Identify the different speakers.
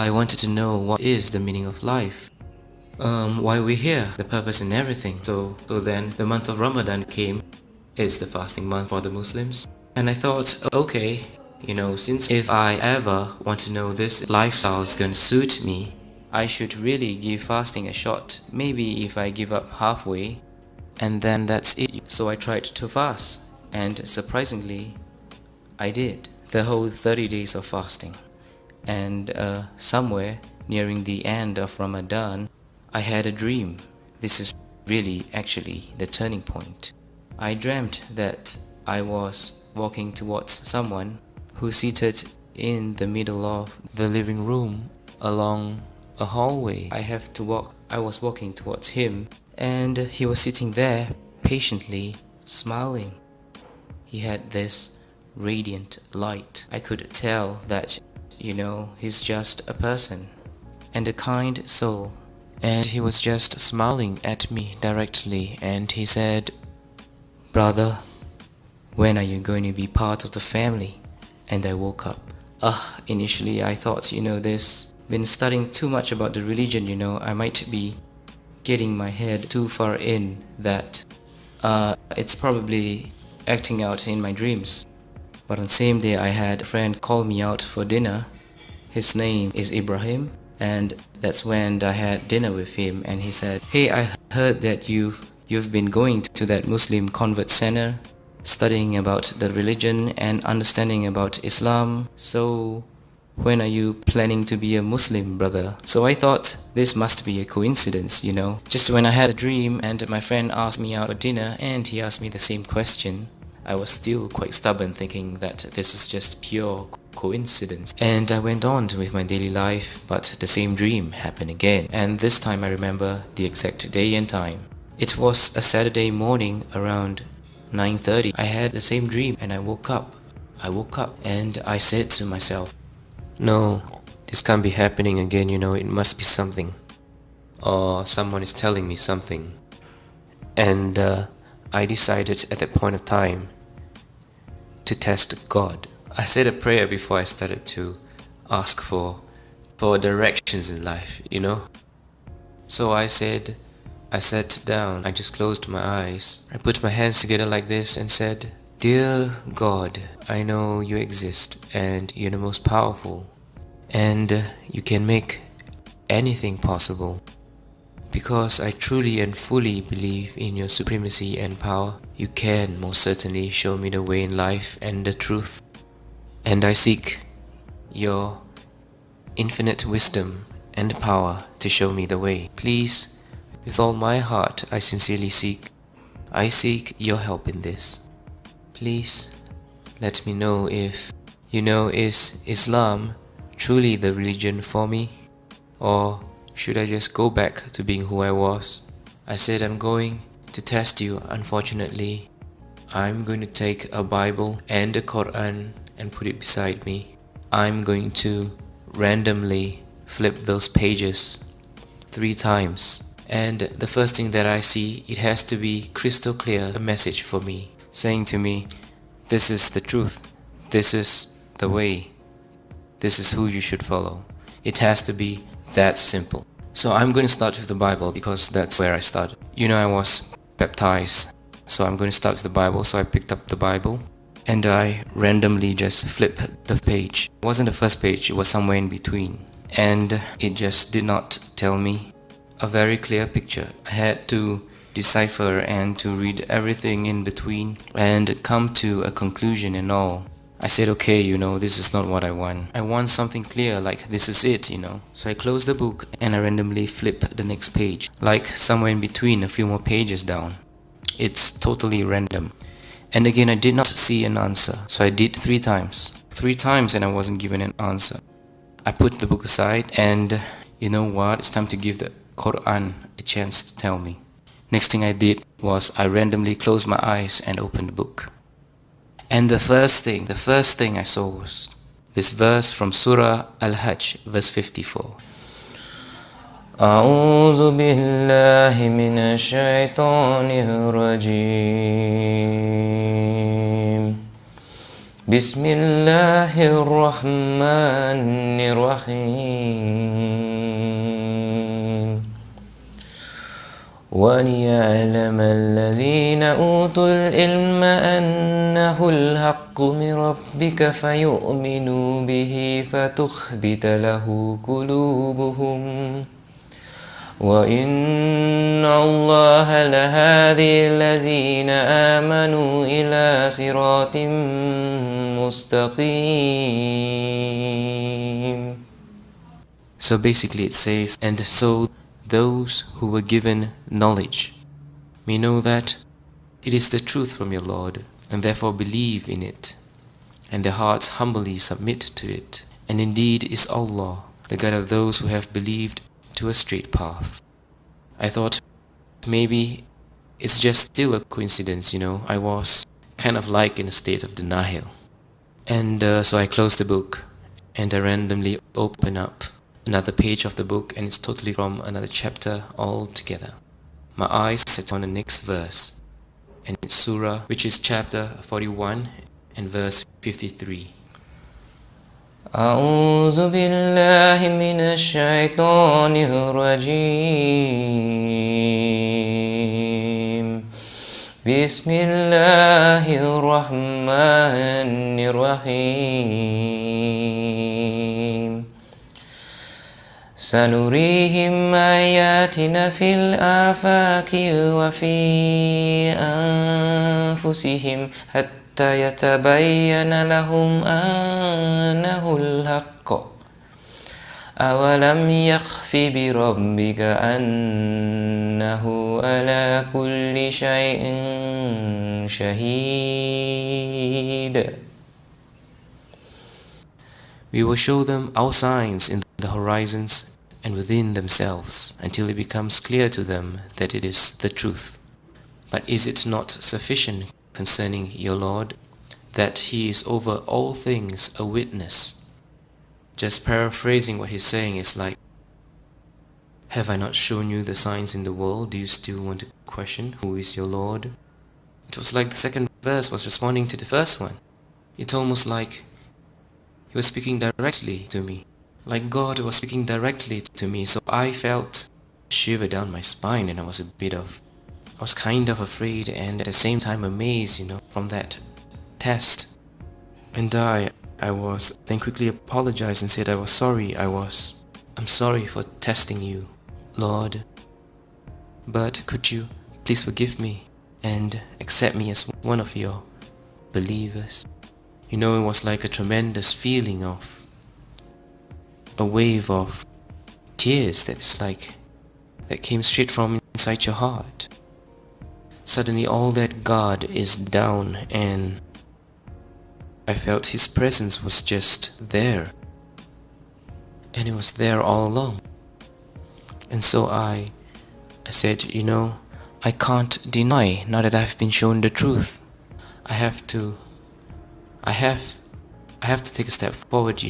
Speaker 1: I wanted to know what is the meaning of life, why we're here, the purpose and everything. So then the month of Ramadan came. It's the fasting month for the Muslims. And I thought, okay, since if I ever want to know this lifestyle is gonna suit me, I should really give fasting a shot. Maybe if I give up halfway, and then that's it. So I tried to fast, and surprisingly, I did the whole 30 days of fasting. And somewhere nearing the end of Ramadan, I had a dream. This is really actually the turning point. I dreamt that I was walking towards someone who seated in the middle of the living room along a hallway. I was walking towards him, and he was sitting there patiently smiling. He had this radiant light. I could tell that, he's just a person and a kind soul. And he was just smiling at me directly, and he said, "Brother, when are you going to be part of the family?" And I woke up. Initially I thought, this been studying too much about the religion, I might be getting my head too far in that it's probably acting out in my dreams. But on the same day I had a friend call me out for dinner. His name is Ibrahim, and that's when I had dinner with him, and he said, "Hey, I heard that you've been going to that Muslim convert center, studying about the religion and understanding about Islam. So when are you planning to be a Muslim, brother?" So I thought this must be a coincidence, Just when I had a dream and my friend asked me out for dinner and he asked me the same question, I was still quite stubborn, thinking that this is just pure coincidence. And I went on with my daily life, but the same dream happened again. And this time I remember the exact day and time. It was a Saturday morning around 9:30. I had the same dream and I woke up and I said to myself, "No, this can't be happening again, it must be something. Or someone is telling me something." And I decided at that point of time to test God. I said a prayer before I started to ask for directions in life, So I sat down, I just closed my eyes. I put my hands together like this and said, "Dear God, I know you exist and you're the most powerful, and you can make anything possible. Because I truly and fully believe in your supremacy and power, you can most certainly show me the way in life and the truth. And I seek your infinite wisdom and power to show me the way. Please, with all my heart, I sincerely seek your help in this. Please, let me know if, is Islam truly the religion for me? Or should I just go back to being who I was?" I said, "I'm going to test you. Unfortunately, I'm going to take a Bible and a Quran and put it beside me. I'm going to randomly flip those pages 3 times. And the first thing that I see, it has to be crystal clear, a message for me, saying to me, this is the truth, this is the way, this is who you should follow. It has to be that simple." So I'm going to start with the Bible because that's where I started. I was baptized, so I'm going to start with the Bible. So I picked up the Bible and I randomly just flipped the page. It wasn't the first page, it was somewhere in between. And it just did not tell me a very clear picture. I had to decipher and to read everything in between and come to a conclusion and all. I said, okay, this is not what I want. I want something clear, like this is it, So I closed the book and I randomly flipped the next page, like somewhere in between, a few more pages down. It's totally random. And again, I did not see an answer. So I did 3 times. 3 times and I wasn't given an answer. I put the book aside and you know what? It's time to give the Quran a chance to tell me. Next thing I did was I randomly closed my eyes and opened the book. And the first thing I saw was this verse from Surah Al-Hajj, verse 54. أعوذ بالله من الشيطان الرجيم Bismillahirrahmanirrahim. وَلِيَعْلَمَ الَّذِينَ أُوتُوا الْعِلْمَ أَنَّهُ الْحَقُّ مِنْ رَبِّكَ فَيُؤْمِنُوا بِهِ فَتُخْبِتَ لَهُ قُلُوبُهُمْ وَإِنَّ اللَّهَ لَهَادِي الَّذِينَ آمَنُوا إِلَى صِرَاطٍ مُسْتَقِيمٍ. So basically it says, and so those who were given knowledge may know that it is the truth from your Lord, and therefore believe in it, and their hearts humbly submit to it. And indeed is Allah, the guide of those who have believed to a straight path. I thought maybe it's just still a coincidence, I was kind of like in a state of denial. And so I closed the book, and I randomly open up another page of the book, and it's totally from another chapter altogether. My eyes set on the next verse, and it's Surah, which is chapter 41 and verse 53. أعوذ بالله من الشيطان الرجيم بسم الله الرحمن الرحيم سنريهم آياتنا في الآفاق وفي أنفسهم حتى يتبين لهم أنه الحق أولم يخف بربك أنه على كل شيء شهيد. We will show them our signs in the horizons and within themselves until it becomes clear to them that it is the truth. But is it not sufficient concerning your Lord that He is over all things a witness? Just paraphrasing what he's saying is like, have I not shown you the signs in the world? Do you still want to question who is your Lord? It was like the second verse was responding to the first one. It's almost like He was speaking directly to me, like God was speaking directly to me. So I felt a shiver down my spine, and I was kind of afraid and at the same time amazed, from that test. And I was then quickly apologized and said I was sorry. I'm sorry for testing you, Lord. But could you please forgive me and accept me as one of your believers? It was like a tremendous feeling of a wave of tears that came straight from inside your heart. Suddenly all that God is down, and I felt His presence was just there. And it was there all along. And so I said, I can't deny now that I've been shown the truth. I have to take a step forward,